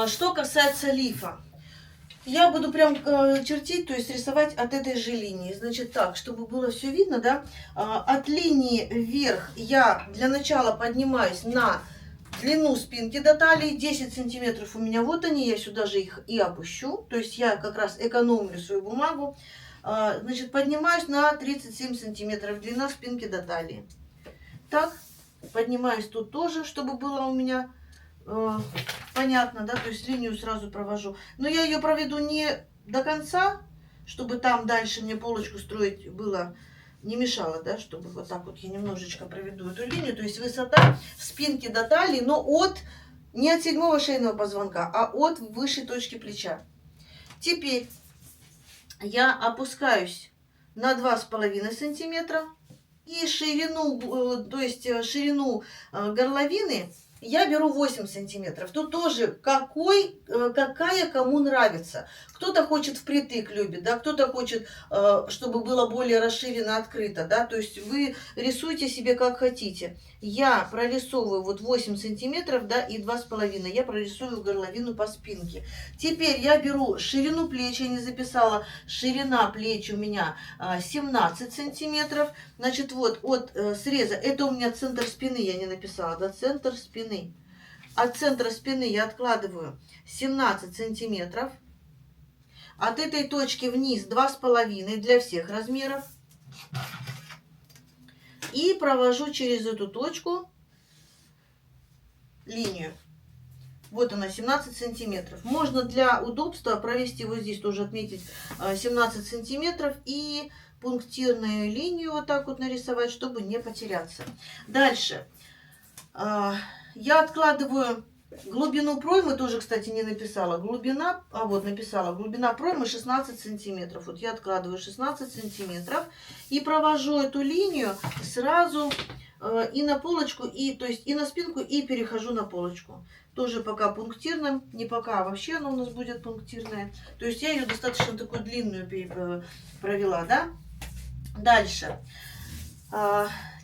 Что касается лифа. Я буду прям чертить, то есть рисовать от этой же линии. Значит так, чтобы было все видно, да, от линии вверх я для начала поднимаюсь на длину спинки до талии, 10 сантиметров у меня вот они, я сюда же их и опущу, то есть я как раз экономлю свою бумагу. Значит, поднимаюсь на 37 сантиметров, длина спинки до талии. Так, поднимаюсь тут тоже, чтобы было у меня понятно, да, то есть линию сразу провожу. Но я ее проведу не до конца, чтобы там дальше мне полочку строить было не мешало, да, чтобы вот так вот я немножечко проведу эту линию. То есть высота спинки до талии, но не от седьмого шейного позвонка, а от высшей точки плеча. Теперь я опускаюсь на 2,5 сантиметра. И ширину, то есть ширину горловины я беру 8 сантиметров. Тут тоже какая кому нравится. Кто-то хочет впритык любит, да, кто-то хочет, чтобы было более расширено, открыто, да, то есть вы рисуйте себе как хотите. Я прорисовываю вот 8 сантиметров, да, и 2,5. Я прорисую горловину по спинке. Теперь я беру ширину плеч, я не записала, ширина плеч у меня 17 сантиметров. Значит, вот от среза, это у меня центр спины, я не написала, да, центр спины. От центра спины я откладываю 17 сантиметров. От этой точки вниз 2,5 для всех размеров. И провожу через эту точку линию. Вот она, 17 сантиметров. Можно для удобства провести вот здесь тоже отметить 17 сантиметров и пунктирную линию вот так вот нарисовать, чтобы не потеряться. Дальше. Я откладываю глубину проймы, тоже, кстати, не написала. Глубина, вот написала, глубина проймы 16 сантиметров. Вот я откладываю 16 сантиметров и провожу эту линию сразу и на полочку, то есть и на спинку, и перехожу на полочку. Тоже пока пунктирным, не пока, а вообще она у нас будет пунктирная. То есть я ее достаточно такую длинную провела, да? Дальше.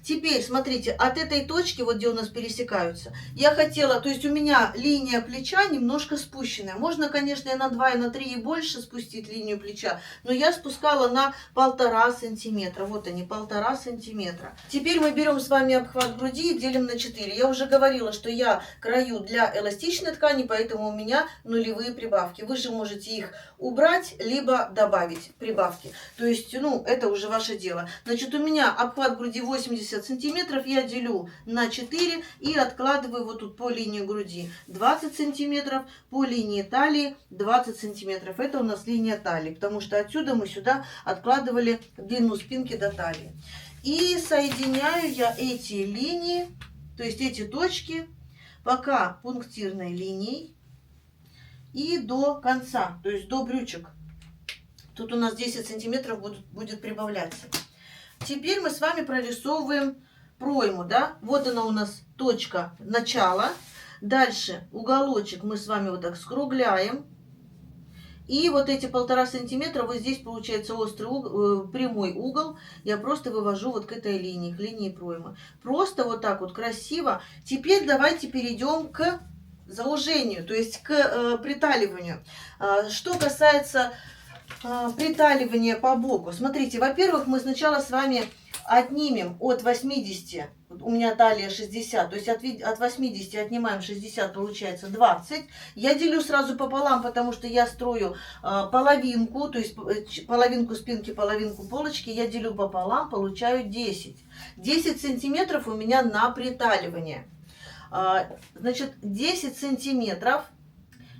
Теперь, смотрите, от этой точки, вот где у нас пересекаются, я хотела, то есть у меня линия плеча немножко спущенная. Можно, конечно, и на 2, и на 3, и больше спустить линию плеча, но я спускала на 1,5 сантиметра. Вот они, 1,5 сантиметра. Теперь мы берем с вами обхват груди и делим на 4. Я уже говорила, что я крою для эластичной ткани, поэтому у меня нулевые прибавки. Вы же можете их убрать, либо добавить прибавки. То есть, ну, это уже ваше дело. Значит, у меня обхват груди 80 сантиметров, я делю на 4 и откладываю вот тут по линии груди 20 сантиметров, по линии талии 20 сантиметров. Это у нас линия талии, потому что отсюда мы сюда откладывали длину спинки до талии. И соединяю я эти линии, то есть эти точки, пока пунктирной линией и до конца, то есть до брючек. Тут у нас 10 сантиметров будет прибавляться. Теперь мы с вами прорисовываем пройму, да? Вот она у нас точка начала. Дальше уголочек мы с вами вот так скругляем. И вот эти 1,5 сантиметра, вот здесь получается острый угол, прямой угол. Я просто вывожу вот к этой линии, к линии проймы. Просто вот так вот красиво. Теперь давайте перейдем к заужению, то есть к приталиванию. Что касается приталивания по боку. Смотрите, во-первых, мы сначала с вами отнимем от 80, у меня талия 60, то есть от 80 отнимаем 60, получается 20. Я делю сразу пополам, потому что я строю половинку, то есть половинку спинки, половинку полочки, я делю пополам, получаю 10. 10 сантиметров у меня на приталивание. Значит, 10 сантиметров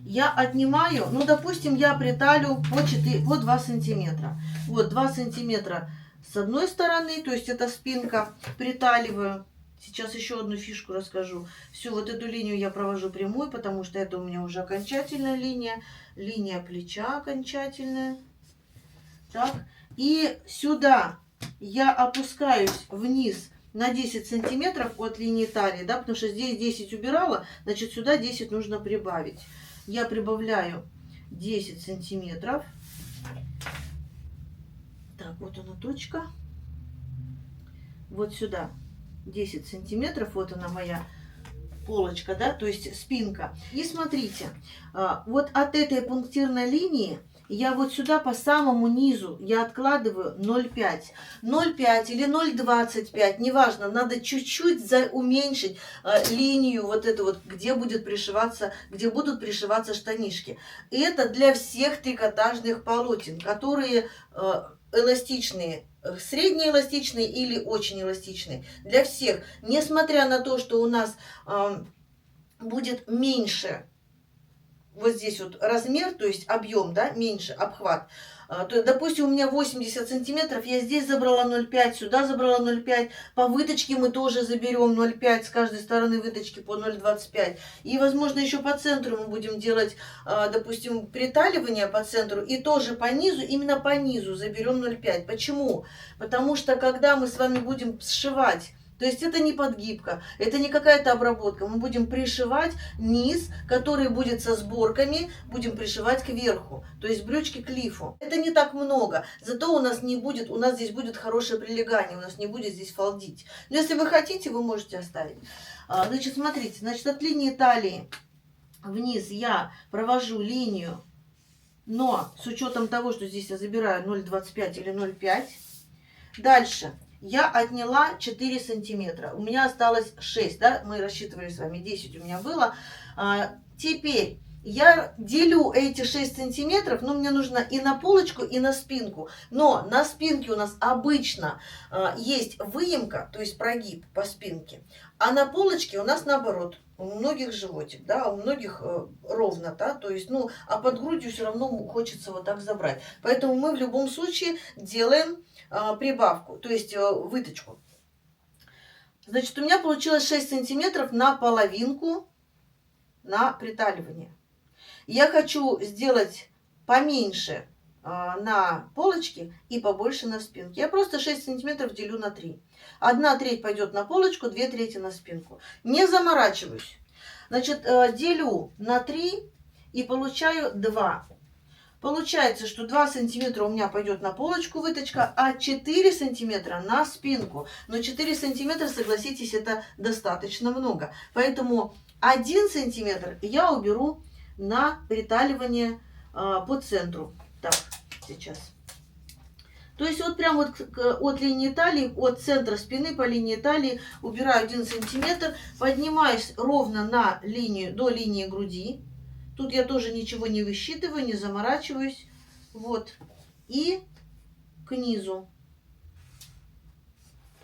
я отнимаю, ну, допустим, я приталю по 2 сантиметра. Вот 2 сантиметра с одной стороны, то есть это спинка, приталиваю. Сейчас еще одну фишку расскажу. Всю вот эту линию я провожу прямой, потому что это у меня уже окончательная линия. Линия плеча окончательная. Так, и сюда я опускаюсь вниз на 10 сантиметров от линии талии, да, потому что здесь 10 убирала, значит, сюда 10 нужно прибавить. Я прибавляю 10 сантиметров. Так, вот она точка. Вот сюда 10 сантиметров. Вот она моя полочка, да, то есть спинка. И смотрите, вот от этой пунктирной линии я вот сюда по самому низу я откладываю 0,5. 0,5 или 0,25, неважно, надо чуть-чуть уменьшить линию вот эту вот, где будут пришиваться штанишки. И это для всех трикотажных полотен, которые эластичные, среднеэластичные или очень эластичные. Для всех, несмотря на то, что у нас будет меньше вот здесь вот размер, то есть объем, да, меньше, обхват. То, допустим, у меня 80 сантиметров, я здесь забрала 0,5, сюда забрала 0,5. По выточке мы тоже заберем 0,5, с каждой стороны выточки по 0,25. И, возможно, еще по центру мы будем делать, допустим, приталивание по центру. И тоже по низу, именно по низу заберем 0,5. Почему? Потому что, когда мы с вами будем сшивать, то есть это не подгибка, это не какая-то обработка. Мы будем пришивать низ, который будет со сборками, будем пришивать кверху. То есть брючки к лифу. Это не так много. Зато у нас здесь будет хорошее прилегание, у нас не будет здесь фалдить. Но если вы хотите, вы можете оставить. Значит, смотрите, значит, от линии талии вниз я провожу линию, но с учетом того, что здесь я забираю 0,25 или 0,5. Дальше. Я отняла 4 сантиметра. У меня осталось 6, да? Мы рассчитывали с вами, 10 у меня было. Теперь я делю эти 6 сантиметров, но мне нужно и на полочку, и на спинку. Но на спинке у нас обычно есть выемка, то есть прогиб по спинке. А на полочке у нас наоборот. У многих животик, да, у многих ровно, да, то есть, ну, а под грудью все равно хочется вот так забрать. Поэтому мы в любом случае делаем прибавку, то есть выточку. Значит, у меня получилось 6 сантиметров на половинку на приталивание. Я хочу сделать поменьше на полочке и побольше на спинке. Я просто 6 сантиметров делю на 3. 1/3 пойдет на полочку, 2/3 на спинку. Не заморачиваюсь. Значит, делю на 3 и получаю 2. Получается, что 2 сантиметра у меня пойдет на полочку выточка, а 4 сантиметра на спинку. Но 4 сантиметра, согласитесь, это достаточно много. Поэтому 1 сантиметр я уберу на приталивание по центру. Так, сейчас. То есть вот прям вот от линии талии, от центра спины по линии талии убираю 1 сантиметр, поднимаюсь ровно на линию, до линии груди. Тут я тоже ничего не высчитываю, не заморачиваюсь. Вот. И к низу.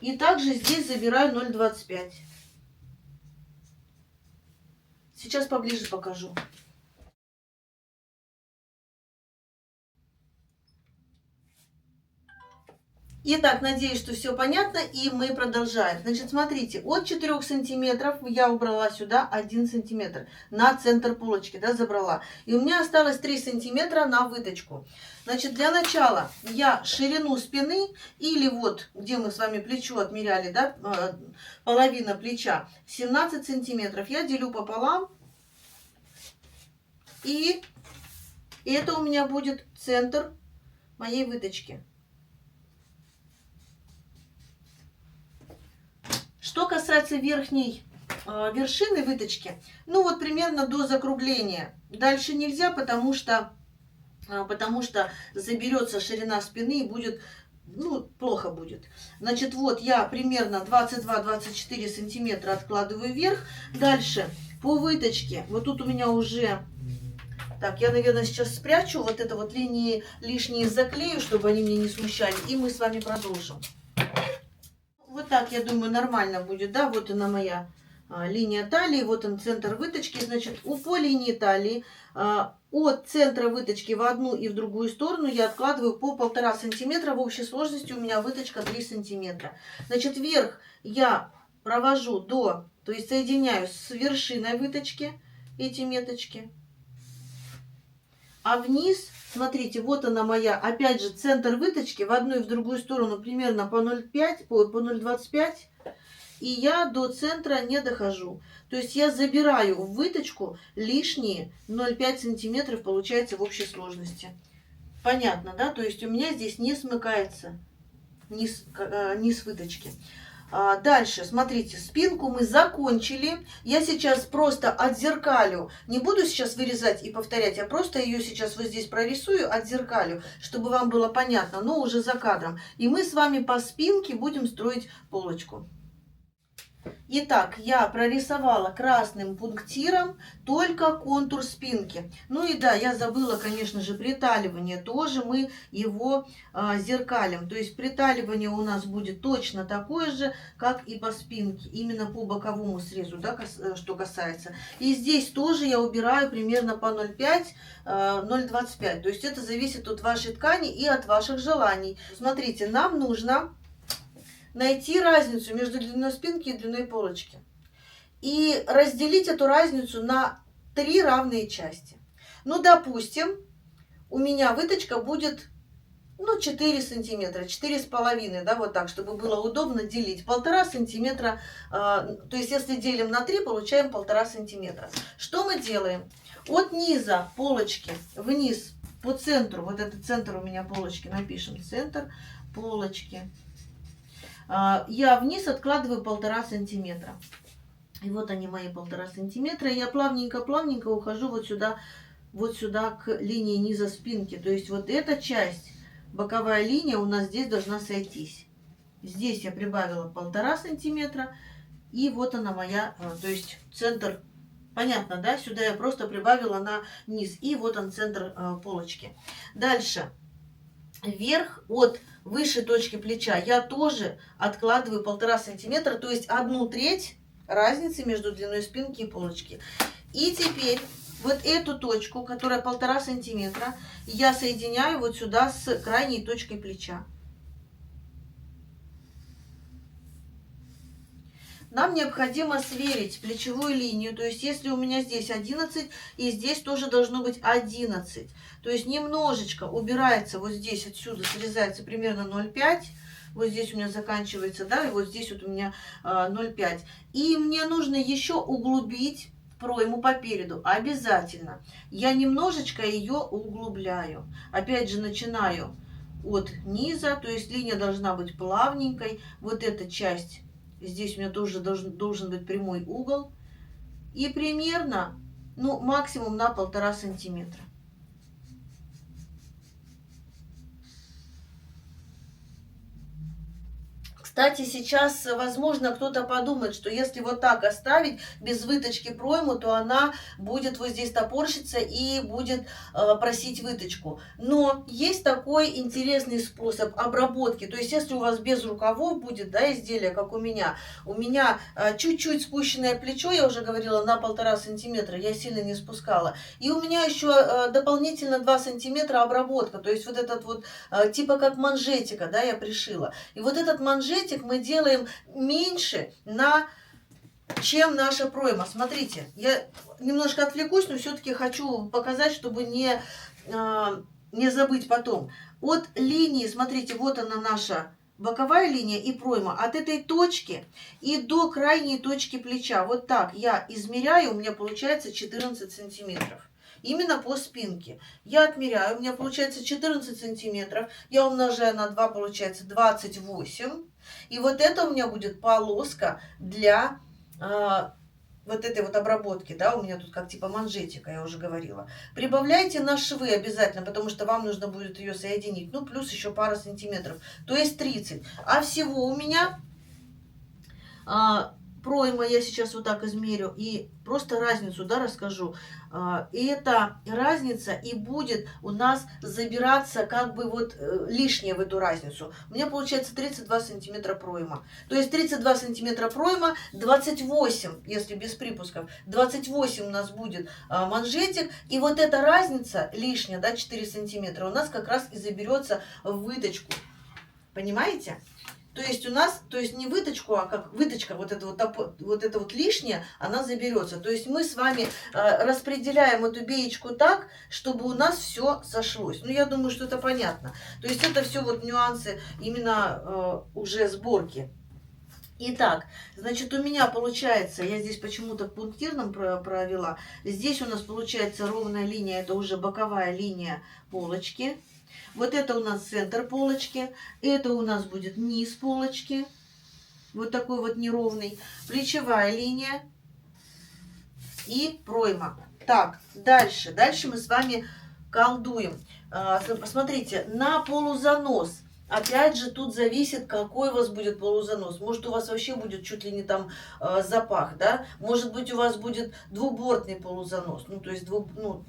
И также здесь забираю 0,25. Сейчас поближе покажу. Итак, надеюсь, что все понятно, и мы продолжаем. Значит, смотрите, от 4 сантиметров я убрала сюда 1 сантиметр на центр полочки, да, забрала. И у меня осталось 3 сантиметра на выточку. Значит, для начала я ширину спины, или вот, где мы с вами плечо отмеряли, да, половина плеча, 17 сантиметров, я делю пополам. И это у меня будет центр моей выточки. Что касается верхней вершины выточки, ну вот примерно до закругления. Дальше нельзя, потому что заберется ширина спины и будет, ну, плохо будет. Значит, вот я примерно 22-24 сантиметра откладываю вверх. Дальше по выточке, вот тут у меня уже... Так, я, наверное, сейчас спрячу вот это вот линии лишние, заклею, чтобы они меня не смущали, и мы с вами продолжим. Вот так, я думаю, нормально будет, да, вот она моя линия талии, вот он центр выточки, значит, по линии талии от центра выточки в одну и в другую сторону я откладываю по 1,5 сантиметра, в общей сложности у меня выточка 3 сантиметра. Значит, вверх я провожу то есть соединяю с вершиной выточки эти меточки, а вниз... Смотрите, вот она моя, опять же, центр выточки в одну и в другую сторону примерно по 0,5, по 0,25. И я до центра не дохожу. То есть я забираю в выточку лишние 0,5 сантиметров, получается, в общей сложности. Понятно, да? То есть у меня здесь не смыкается низ выточки. Дальше, смотрите, спинку мы закончили. Я сейчас просто отзеркалю. Не буду сейчас вырезать и повторять, я просто ее сейчас вот здесь прорисую, отзеркалю, чтобы вам было понятно, но уже за кадром. И мы с вами по спинке будем строить полочку. Итак, я прорисовала красным пунктиром только контур спинки. Ну и да, я забыла, конечно же, приталивание. Тоже мы его зеркалим. То есть приталивание у нас будет точно такое же, как и по спинке. Именно по боковому срезу, да, что касается. И здесь тоже я убираю примерно по 0,5, 0,25. То есть это зависит от вашей ткани и от ваших желаний. Смотрите, нам нужно найти разницу между длиной спинки и длиной полочки. И разделить эту разницу на 3 равные части. Ну, допустим, у меня выточка будет, ну, 4 сантиметра, 4,5, да, вот так, чтобы было удобно делить. 1,5 сантиметра, то есть если делим на 3, получаем 1,5 сантиметра. Что мы делаем? От низа полочки вниз по центру, вот этот центр у меня полочки, напишем, центр полочки. Я вниз откладываю 1,5 сантиметра. И вот они мои 1,5 сантиметра. И я плавненько ухожу вот сюда к линии низа спинки. То есть вот эта часть, боковая линия у нас здесь должна сойтись. Здесь я прибавила 1,5 сантиметра. И вот она моя, то есть центр, понятно, да? Сюда я просто прибавила на низ. И вот он центр полочки. Дальше. Вверх от выше точки плеча я тоже откладываю 1,5 сантиметра, то есть 1/3 разницы между длиной спинки и полочки. И теперь вот эту точку, которая 1,5 сантиметра, я соединяю вот сюда с крайней точкой плеча. Нам необходимо сверить плечевую линию, то есть если у меня здесь 11, и здесь тоже должно быть 11. То есть немножечко убирается вот здесь, отсюда срезается примерно 0,5. Вот здесь у меня заканчивается, да, и вот здесь вот у меня 0,5. И мне нужно еще углубить пройму по переду, обязательно. Я немножечко ее углубляю. Опять же начинаю от низа, то есть линия должна быть плавненькой. Вот эта часть, здесь у меня тоже должен быть прямой угол. И примерно, ну, максимум на 1,5 сантиметра. Кстати, сейчас, возможно, кто-то подумает, что если вот так оставить без выточки пройму, то она будет вот здесь топорщиться и будет просить выточку. Но есть такой интересный способ обработки. То есть, если у вас без рукавов будет, да, изделие, как у меня чуть-чуть спущенное плечо, я уже говорила, на 1,5 сантиметра, я сильно не спускала. И у меня еще дополнительно 2 сантиметра обработка. То есть, вот этот вот, типа как манжетика, да, я пришила. И вот этот манжетик мы делаем меньше, чем наша пройма. Смотрите, я немножко отвлекусь, но все-таки хочу показать, чтобы не забыть потом. От линии, смотрите, вот она наша боковая линия и пройма. От этой точки и до крайней точки плеча. Вот так я измеряю, у меня получается 14 сантиметров. Именно по спинке. Я отмеряю, у меня получается 14 сантиметров. Я умножаю на 2, получается 28. И вот это у меня будет полоска для вот этой вот обработки, да, у меня тут как типа манжетика, я уже говорила. Прибавляйте на швы обязательно, потому что вам нужно будет ее соединить. Ну, плюс еще пара сантиметров, то есть 30. А всего у меня пройма, я сейчас вот так измерю и просто разницу, да, расскажу. И эта разница и будет у нас забираться как бы вот лишнее в эту разницу. У меня получается 32 сантиметра пройма. То есть 32 сантиметра пройма, 28, если без припусков, 28 у нас будет манжетик. И вот эта разница лишняя, да, 4 сантиметра, у нас как раз и заберется в выточку. Понимаете? То есть у нас, то есть не выточку, а как выточка, вот это вот лишнее, она заберется. То есть мы с вами распределяем эту беечку так, чтобы у нас все сошлось. Ну, я думаю, что это понятно. То есть это все вот нюансы именно уже сборки. Итак, значит, у меня получается, я здесь почему-то пунктирным провела, здесь у нас получается ровная линия, это уже боковая линия полочки. Вот это у нас центр полочки, это у нас будет низ полочки. вот такой вот неровный, плечевая линия и пройма. Так, дальше мы с вами колдуем. Посмотрите, на полузанос. Опять же, тут зависит, какой у вас будет полузанос. Может, у вас вообще будет чуть ли не там запах, да? Может быть, у вас будет двубортный полузанос. Ну, то есть,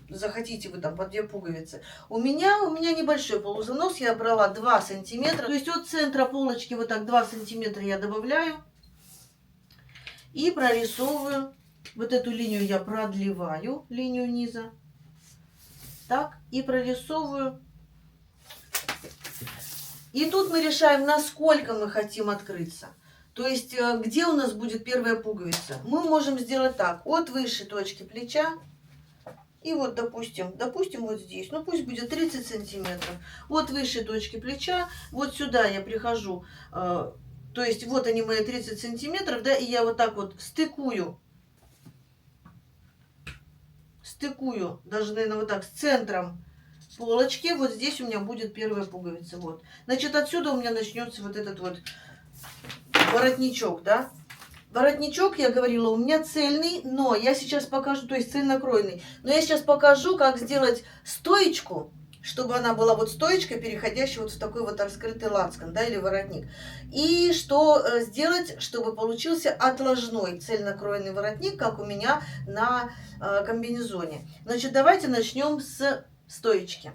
захотите вы там по 2 пуговицы. У меня небольшой полузанос. Я брала 2 сантиметра. То есть, от центра полочки вот так 2 сантиметра я добавляю. И прорисовываю. Вот эту линию я продлеваю, линию низа. Так, и прорисовываю. И тут мы решаем, насколько мы хотим открыться. То есть, где у нас будет первая пуговица. Мы можем сделать так. От высшей точки плеча. И вот, допустим, вот здесь. Ну, пусть будет 30 сантиметров. От высшей точки плеча. Вот сюда я прихожу. То есть, вот они мои 30 сантиметров. Да, и я вот так вот стыкую. Даже, наверное, вот так, с центром полочки. Вот здесь у меня будет первая пуговица. Вот. Значит, отсюда у меня начнется вот этот вот воротничок, да. Воротничок, я говорила, у меня цельный, но я сейчас покажу, то есть цельнокроенный. Но я сейчас покажу, как сделать стоечку, чтобы она была вот стоечка, переходящая вот в такой вот раскрытый лацкан, да, или воротник. И что сделать, чтобы получился отложной цельнокроенный воротник, как у меня на комбинезоне. Значит, давайте начнем с стоечки.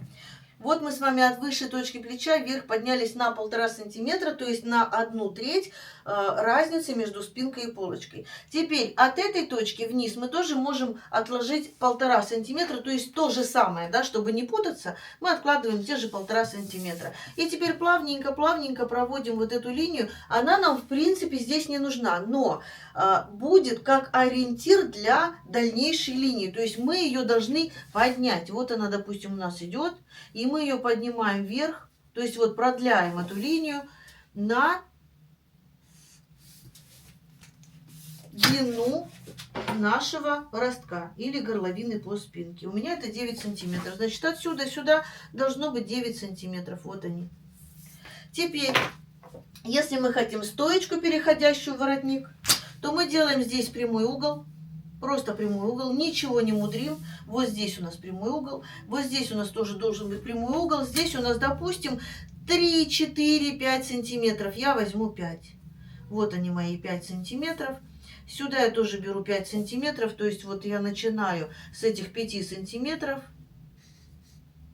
Вот мы с вами от высшей точки плеча вверх поднялись на 1,5 сантиметра, то есть на 1/3 разницы между спинкой и полочкой. Теперь от этой точки вниз мы тоже можем отложить 1,5 сантиметра, то есть то же самое, да, чтобы не путаться, мы откладываем те же 1,5 сантиметра. И теперь плавненько проводим вот эту линию. Она нам в принципе здесь не нужна, но будет как ориентир для дальнейшей линии. То есть мы ее должны поднять. Вот она, допустим, у нас идет. И мы ее поднимаем вверх, то есть вот продляем эту линию на длину нашего ростка или горловины по спинке. У меня это 9 сантиметров. Значит, отсюда сюда должно быть 9 сантиметров. Вот они. Теперь, если мы хотим стоечку, переходящую в воротник, то мы делаем здесь прямой угол. Просто прямой угол, ничего не мудрим. Вот здесь у нас прямой угол. Вот здесь у нас тоже должен быть прямой угол. Здесь у нас, допустим, 3, 4, 5 сантиметров. Я возьму 5. Вот они мои 5 сантиметров. Сюда я тоже беру 5 сантиметров. То есть вот я начинаю с этих 5 сантиметров.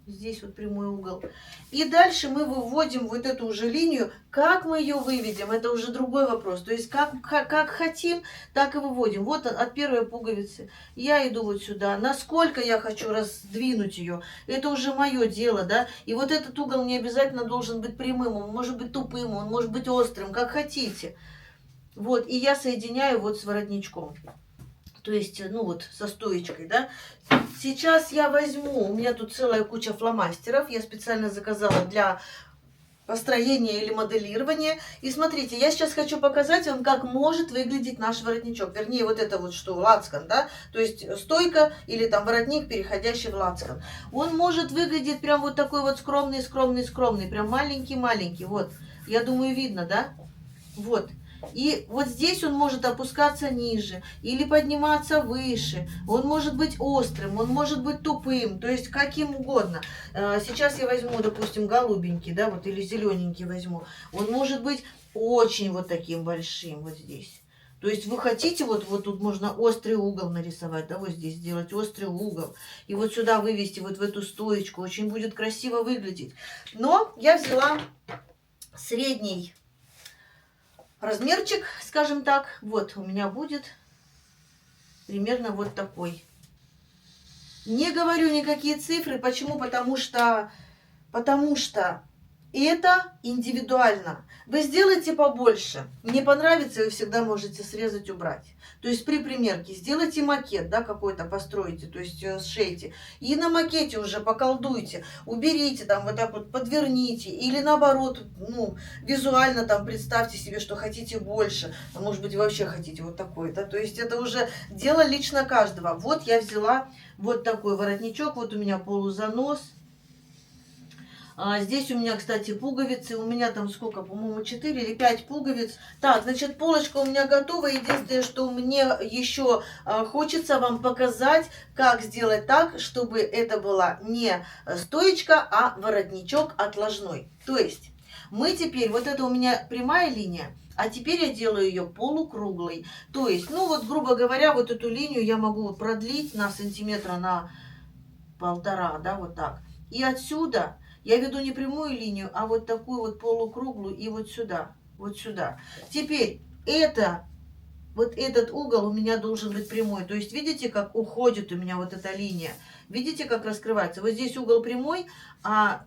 Здесь вот прямой угол. И дальше мы выводим вот эту уже линию. Как мы ее выведем, это уже другой вопрос. То есть как хотим, так и выводим. Вот от первой пуговицы я иду вот сюда. Насколько я хочу раздвинуть ее, это уже мое дело, да. И вот этот угол не обязательно должен быть прямым. Он может быть тупым, он может быть острым, как хотите. Вот, и я соединяю вот с воротничком. То есть, ну вот, со стоечкой, да. Сейчас я возьму, у меня тут целая куча фломастеров, я специально заказала для построения или моделирования. И смотрите, я сейчас хочу показать вам, как может выглядеть наш воротничок. Вернее, вот это вот что, лацкан, да. То есть, стойка или там воротник, переходящий в лацкан. Он может выглядеть прям вот такой вот скромный, прям маленький. Вот, я думаю, видно, да. Вот. И вот здесь он может опускаться ниже или подниматься выше. Он может быть острым, он может быть тупым, то есть каким угодно. Сейчас я возьму, допустим, голубенький, да, вот, или зелененький возьму. Он может быть очень вот таким большим вот здесь. То есть вы хотите, вот тут можно острый угол нарисовать, да, вот здесь сделать острый угол. И вот сюда вывести вот в эту стоечку. Очень будет красиво выглядеть. Но я взяла средний размерчик, скажем так, вот у меня будет примерно вот такой. Не говорю никакие цифры, почему? Потому что это индивидуально. Вы сделайте побольше. Не понравится, вы всегда можете срезать, убрать. То есть при примерке сделайте макет, да, какой-то постройте, то есть сшейте. И на макете уже поколдуйте, уберите там вот так вот, подверните. Или наоборот, ну, визуально там представьте себе, что хотите больше. А может быть, вы вообще хотите вот такой, да. То есть это уже дело лично каждого. Вот я взяла вот такой воротничок, вот у меня полузанос. Здесь у меня, кстати, пуговицы. У меня там сколько, по-моему, 4 или 5 пуговиц. Так, значит, полочка у меня готова. Единственное, что мне еще хочется вам показать, как сделать так, чтобы это была не стоечка, а воротничок отложной. То есть мы теперь, вот это у меня прямая линия, а теперь я делаю ее полукруглой. То есть, ну вот, грубо говоря, вот эту линию я могу продлить на сантиметра на 1,5, да, вот так. И отсюда я веду не прямую линию, а вот такую вот полукруглую и вот сюда, вот сюда. Теперь вот этот угол у меня должен быть прямой. То есть видите, как уходит у меня вот эта линия? Видите, как раскрывается? Вот здесь угол прямой, а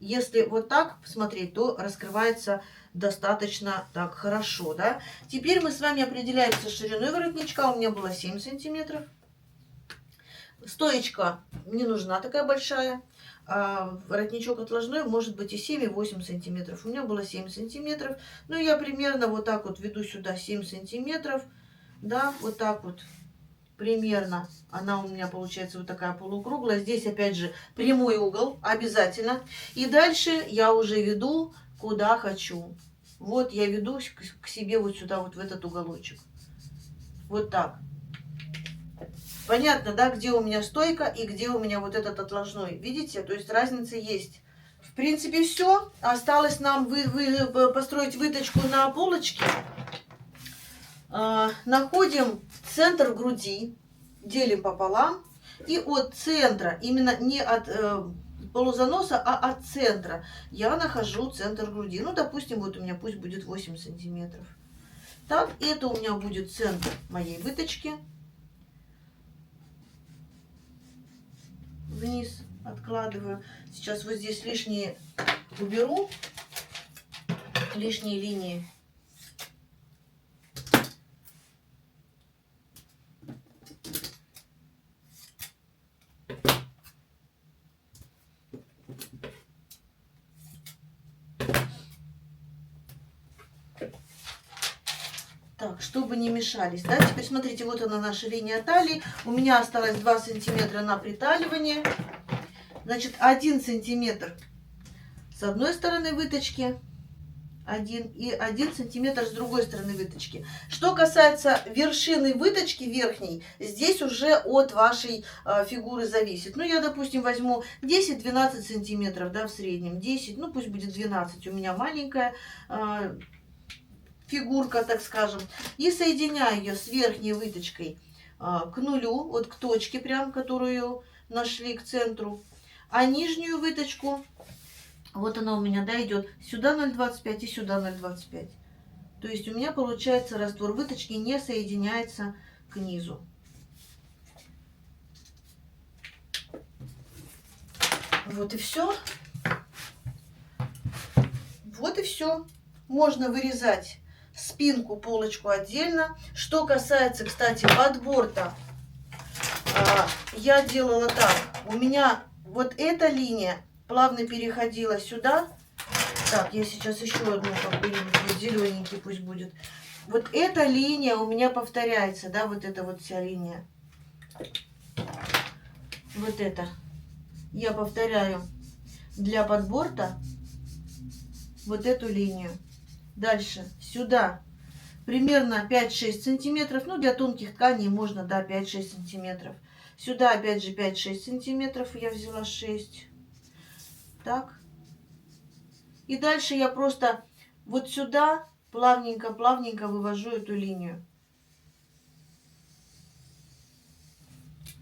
если вот так смотреть, то раскрывается достаточно так хорошо, да? Теперь мы с вами определяемся шириной воротничка. У меня было 7 сантиметров. Стоечка не нужна такая большая. Воротничок отложной может быть и 7, и 8 сантиметров. У меня было 7 сантиметров. Ну, я примерно вот так вот веду сюда 7 сантиметров. Да, вот так вот. Примерно она у меня получается вот такая полукруглая. Здесь опять же прямой угол обязательно. И дальше я уже веду куда хочу. Вот я веду к себе вот сюда, вот в этот уголочек. Вот так. Понятно, да, где у меня стойка и где у меня вот этот отложной. Видите? То есть разница есть. В принципе, все. Осталось нам построить выточку на полочке. Находим центр груди, делим пополам. И от центра, именно не от полузаноса, а от центра, я нахожу центр груди. Ну, допустим, вот у меня пусть будет 8 сантиметров. Так, это у меня будет центр моей выточки. Вниз откладываю. Сейчас вот здесь лишние уберу, лишние линии. Так, чтобы не мешались, да, теперь смотрите, вот она наша линия талии, у меня осталось 2 сантиметра на приталивание, значит, 1 сантиметр с одной стороны выточки, 1 и 1 сантиметр с другой стороны выточки. Что касается вершины выточки верхней, здесь уже от вашей фигуры зависит. Ну, я, допустим, возьму 10-12 сантиметров, да, в среднем, 10, ну, пусть будет 12, у меня маленькая фигурка, так скажем, и соединяю ее с верхней выточкой к нулю, вот к точке прям, которую нашли, к центру, а нижнюю выточку, вот она у меня, да, идет сюда 0,25 и сюда 0,25. То есть у меня получается раствор выточки не соединяется к низу. Вот и все. Вот и все. Можно вырезать спинку, полочку отдельно. Что касается, кстати, подборта, я делала так. У меня вот эта линия плавно переходила сюда. Так, я сейчас еще одну какую-нибудь, вот зелененький пусть будет. Вот эта линия у меня повторяется, да, вот эта вот вся линия. Вот это. Я повторяю для подборта вот эту линию. Дальше сюда примерно 5-6 сантиметров. Ну, для тонких тканей можно, да, 5-6 сантиметров. Сюда опять же 5-6 сантиметров. Я взяла 6. Так. И дальше я просто вот сюда плавненько-плавненько вывожу эту линию.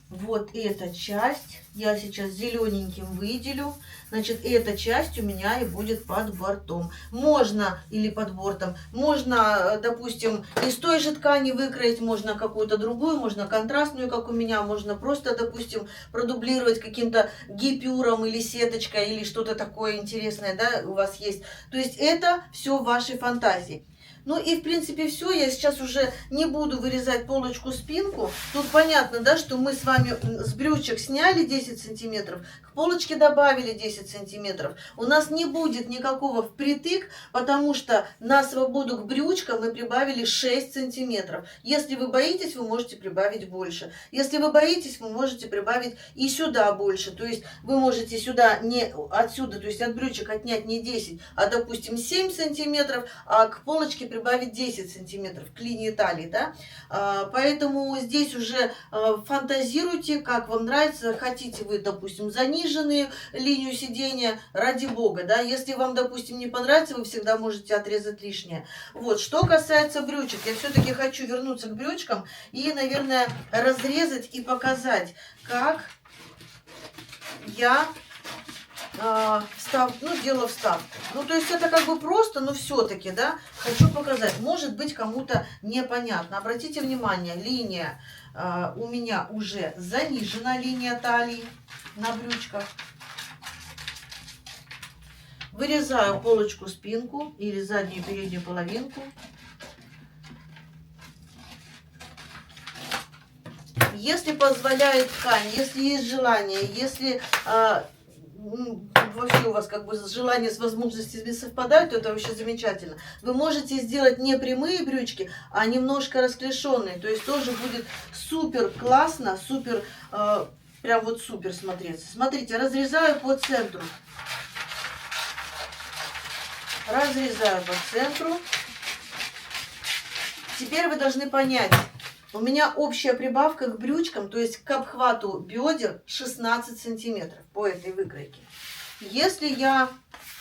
Вот эта часть я сейчас зелененьким выделю. Значит, эта часть у меня и будет под бортом. Можно, или под бортом, можно, допустим, из той же ткани выкроить, можно какую-то другую, можно контрастную, как у меня, можно просто, допустим, продублировать каким-то гипюром или сеточкой, или что-то такое интересное, да, у вас есть. То есть это все в вашей фантазии. Ну и в принципе все, я сейчас уже не буду вырезать полочку спинку. Тут понятно, да, что мы с вами с брючек сняли 10 сантиметров, к полочке добавили 10 сантиметров. У нас не будет никакого впритык, потому что на свободу к брючкам мы прибавили 6 сантиметров. Если вы боитесь, вы можете прибавить больше. Если вы боитесь, вы можете прибавить и сюда больше. То есть вы можете сюда не отсюда, то есть от брючек отнять не 10, а допустим 7 сантиметров, а к полочке прибавить 10 сантиметров к линии талии, да. Поэтому здесь уже фантазируйте, как вам нравится. Хотите вы, допустим, заниженную линию сидения, ради бога, да. Если вам, допустим, не понравится, вы всегда можете отрезать лишнее. Вот, что касается брючек, я все-таки хочу вернуться к брючкам и, наверное, разрезать и показать, как я делала вставку. Ну, то есть это как бы просто, но все-таки, да, хочу показать. Может быть, кому-то непонятно. Обратите внимание, линия у меня уже занижена, линия талии на брючках. Вырезаю полочку спинку или заднюю переднюю половинку. Если позволяет ткань, если есть желание, если вообще у вас как бы желание с возможностями совпадают, то это вообще замечательно. Вы можете сделать не прямые брючки, а немножко расклешенные. То есть тоже будет супер классно, супер, прям вот супер смотреться. Смотрите, разрезаю по центру. Разрезаю по центру. Теперь вы должны понять. У меня общая прибавка к брючкам, то есть к обхвату бедер 16 сантиметров по этой выкройке. Если я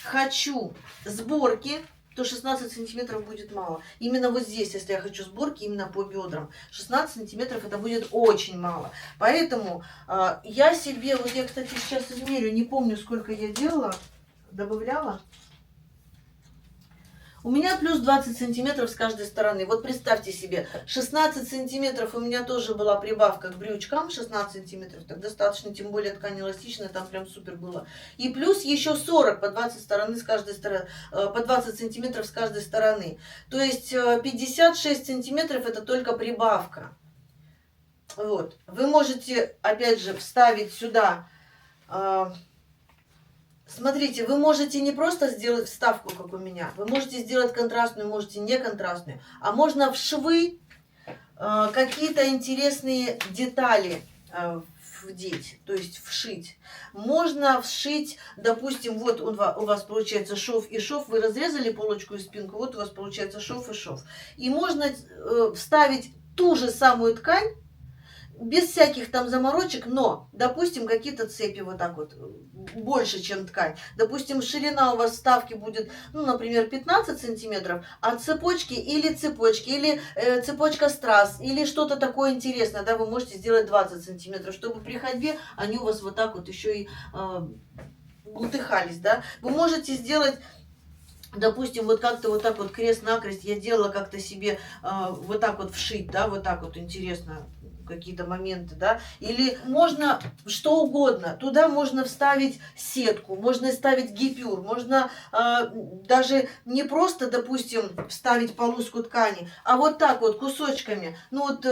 хочу сборки, то 16 сантиметров будет мало. Именно вот здесь, если я хочу сборки, именно по бедрам, 16 сантиметров это будет очень мало. Поэтому я себе, вот я, кстати, сейчас измерю, не помню, сколько я делала, добавляла. У меня плюс 20 сантиметров с каждой стороны. Вот представьте себе, 16 сантиметров у меня тоже была прибавка к брючкам. 16 сантиметров, так достаточно, тем более ткань эластичная, там прям супер было. И плюс еще 40 по 20 стороны с каждой стороны, по 20 сантиметров с каждой стороны. То есть 56 сантиметров это только прибавка. Вот. Вы можете, опять же, вставить сюда... Смотрите, вы можете не просто сделать вставку, как у меня, вы можете сделать контрастную, можете не контрастную, а можно в швы какие-то интересные детали вдеть, то есть вшить. Можно вшить, допустим, вот у вас получается шов и шов, вы разрезали полочку и спинку, вот у вас получается шов и шов. И можно вставить ту же самую ткань, без всяких там заморочек, но, допустим, какие-то цепи вот так вот, больше, чем ткань. Допустим, ширина у вас вставки будет, ну, например, 15 сантиметров, а цепочки, или цепочка страз, или что-то такое интересное, да, вы можете сделать 20 сантиметров, чтобы при ходьбе они у вас вот так вот еще и бултыхались, да. Вы можете сделать... Допустим, вот как-то вот так вот крест-накрест я делала как-то себе вот так вот вшить, да, вот так вот интересно какие-то моменты, да, или можно что угодно, туда можно вставить сетку, можно вставить гипюр, можно даже не просто, допустим, вставить полоску ткани, а вот так вот кусочками, ну вот,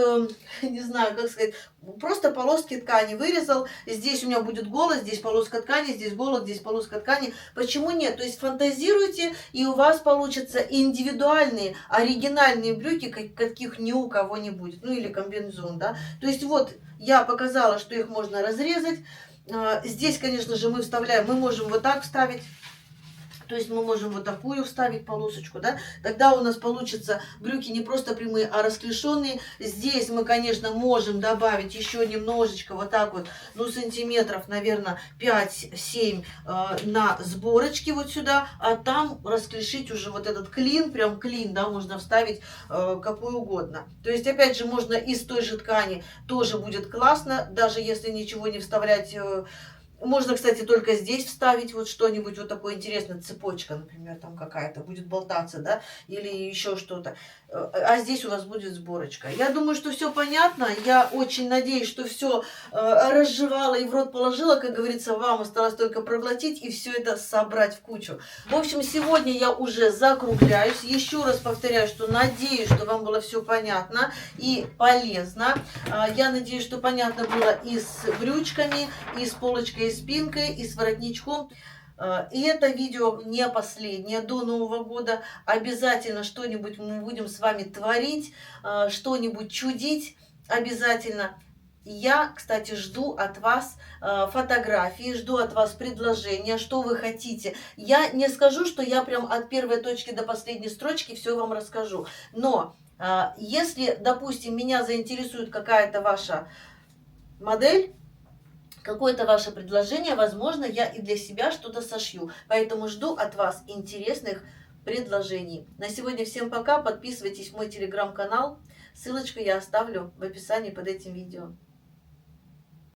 не знаю, как сказать, просто полоски ткани вырезал, здесь у меня будет голо, здесь полоска ткани, здесь голо, здесь полоска ткани, почему нет? То есть фантазируйте, и у вас получатся индивидуальные, оригинальные брюки, каких ни у кого не будет, ну или комбинезон, да. То есть вот я показала, что их можно разрезать. Здесь, конечно же, мы можем вот так вставить. То есть мы можем вот такую вставить полосочку, да. Тогда у нас получится брюки не просто прямые, а расклешенные. Здесь мы, конечно, можем добавить еще немножечко вот так вот, ну, сантиметров, наверное, 5-7 на сборочке вот сюда, а там расклешить уже вот этот клин, прям клин, да, можно вставить какой угодно. То есть, опять же, можно из той же ткани, тоже будет классно, даже если ничего не вставлять Можно, кстати, только здесь вставить вот что-нибудь вот такое интересное, цепочка, например, там какая-то будет болтаться, да, или еще что-то. А здесь у вас будет сборочка. Я думаю, что все понятно. Я очень надеюсь, что все разжевала и в рот положила, как говорится, вам осталось только проглотить и все это собрать в кучу. В общем, сегодня я уже закругляюсь. Еще раз повторяю, что надеюсь, что вам было все понятно и полезно. Я надеюсь, что понятно было и с брючками, и с полочкой, и спинкой, и с воротничком. И это видео не последнее. До Нового года обязательно что-нибудь мы будем с вами творить, что-нибудь чудить обязательно. Я, кстати, жду от вас фотографии, жду от вас предложения, что вы хотите. Я не скажу, что я прям от первой точки до последней строчки все вам расскажу. Но если, допустим, меня заинтересует какая-то ваша модель, какое-то ваше предложение, возможно, я и для себя что-то сошью. Поэтому жду от вас интересных предложений. На сегодня всем пока. Подписывайтесь в мой телеграм-канал. Ссылочку я оставлю в описании под этим видео.